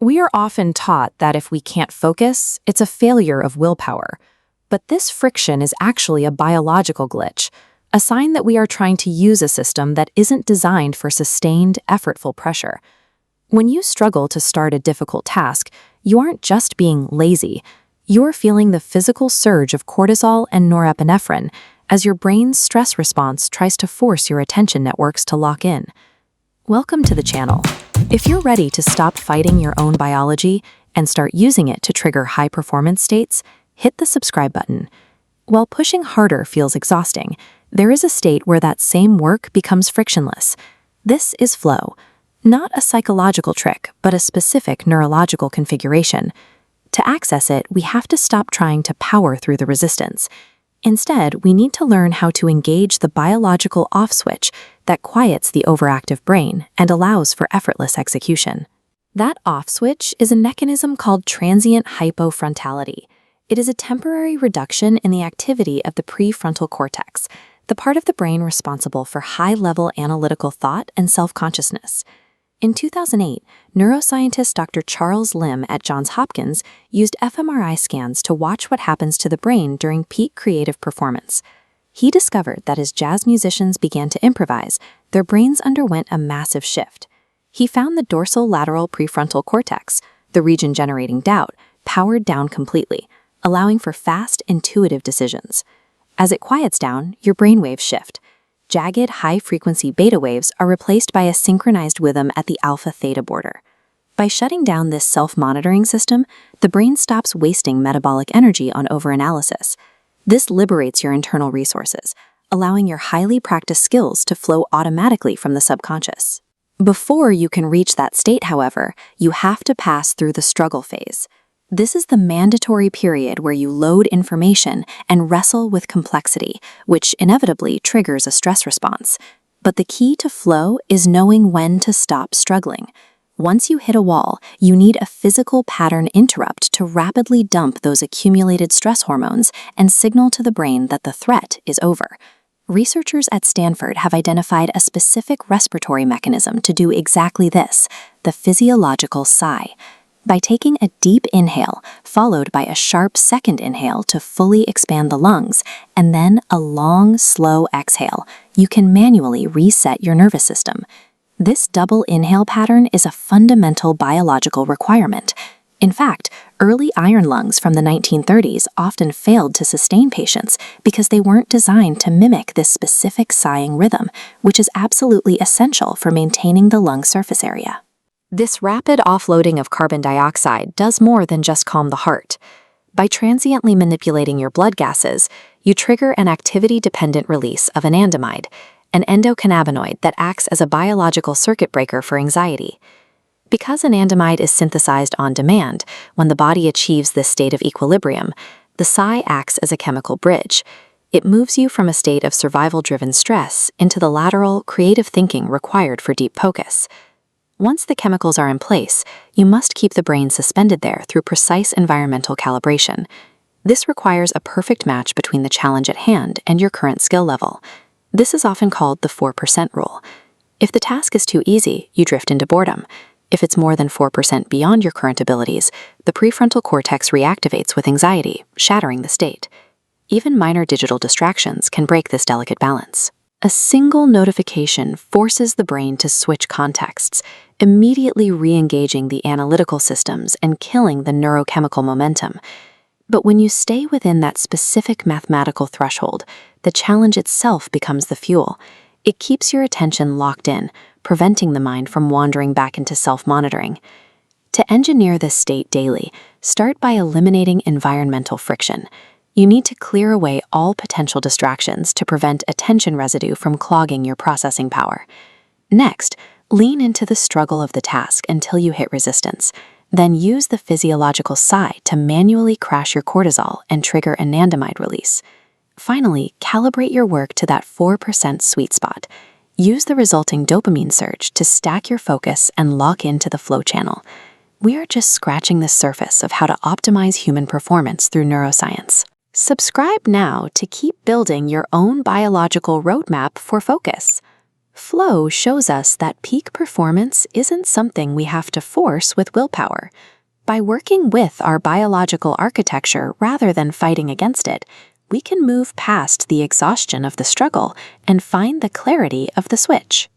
We are often taught that if we can't focus, it's a failure of willpower. But this friction is actually a biological glitch, a sign that we are trying to use a system that isn't designed for sustained, effortful pressure. When you struggle to start a difficult task, you aren't just being lazy. You're feeling the physical surge of cortisol and norepinephrine as your brain's stress response tries to force your attention networks to lock in. Welcome to the channel. If you're ready to stop fighting your own biology and start using it to trigger high-performance states, hit the subscribe button. While pushing harder feels exhausting, there is a state where that same work becomes frictionless. This is flow, not a psychological trick, but a specific neurological configuration. To access it, we have to stop trying to power through the resistance. Instead, we need to learn how to engage the biological off switch that quiets the overactive brain and allows for effortless execution. That off switch is a mechanism called transient hypofrontality. It is a temporary reduction in the activity of the prefrontal cortex, the part of the brain responsible for high-level analytical thought and self-consciousness. In 2008, neuroscientist Dr. Charles Lim at Johns Hopkins used fMRI scans to watch what happens to the brain during peak creative performance. He discovered that as jazz musicians began to improvise, their brains underwent a massive shift. He found the dorsal lateral prefrontal cortex, the region generating doubt, powered down completely, allowing for fast, intuitive decisions. As it quiets down, your brainwaves shift. Jagged, high-frequency beta waves are replaced by a synchronized rhythm at the alpha-theta border. By shutting down this self-monitoring system, the brain stops wasting metabolic energy on overanalysis. This liberates your internal resources, allowing your highly practiced skills to flow automatically from the subconscious. Before you can reach that state, however, you have to pass through the struggle phase. This is the mandatory period where you load information and wrestle with complexity, which inevitably triggers a stress response. But the key to flow is knowing when to stop struggling. Once you hit a wall, you need a physical pattern interrupt to rapidly dump those accumulated stress hormones and signal to the brain that the threat is over. Researchers at Stanford have identified a specific respiratory mechanism to do exactly this, the physiological sigh. By taking a deep inhale, followed by a sharp second inhale to fully expand the lungs, and then a long, slow exhale, you can manually reset your nervous system. This double inhale pattern is a fundamental biological requirement. In fact, early iron lungs from the 1930s often failed to sustain patients because they weren't designed to mimic this specific sighing rhythm, which is absolutely essential for maintaining the lung surface area. This rapid offloading of carbon dioxide does more than just calm the heart. By transiently manipulating your blood gases, you trigger an activity-dependent release of anandamide, an endocannabinoid that acts as a biological circuit breaker for anxiety. Because anandamide is synthesized on demand, when the body achieves this state of equilibrium, the sigh acts as a chemical bridge. It moves you from a state of survival-driven stress into the lateral, creative thinking required for deep focus. Once the chemicals are in place, you must keep the brain suspended there through precise environmental calibration. This requires a perfect match between the challenge at hand and your current skill level. This is often called the 4% rule. If the task is too easy, you drift into boredom. If it's more than 4% beyond your current abilities, the prefrontal cortex reactivates with anxiety, shattering the state. Even minor digital distractions can break this delicate balance. A single notification forces the brain to switch contexts, immediately re-engaging the analytical systems and killing the neurochemical momentum. But when you stay within that specific mathematical threshold, the challenge itself becomes the fuel. It keeps your attention locked in, preventing the mind from wandering back into self-monitoring. To engineer this state daily, start by eliminating environmental friction. You need to clear away all potential distractions to prevent attention residue from clogging your processing power. Next, lean into the struggle of the task until you hit resistance. Then use the physiological sigh to manually crash your cortisol and trigger anandamide release. Finally, calibrate your work to that 4% sweet spot. Use the resulting dopamine surge to stack your focus and lock into the flow channel. We are just scratching the surface of how to optimize human performance through neuroscience. Subscribe now to keep building your own biological roadmap for focus. Flow shows us that peak performance isn't something we have to force with willpower. By working with our biological architecture rather than fighting against it, we can move past the exhaustion of the struggle and find the clarity of the switch.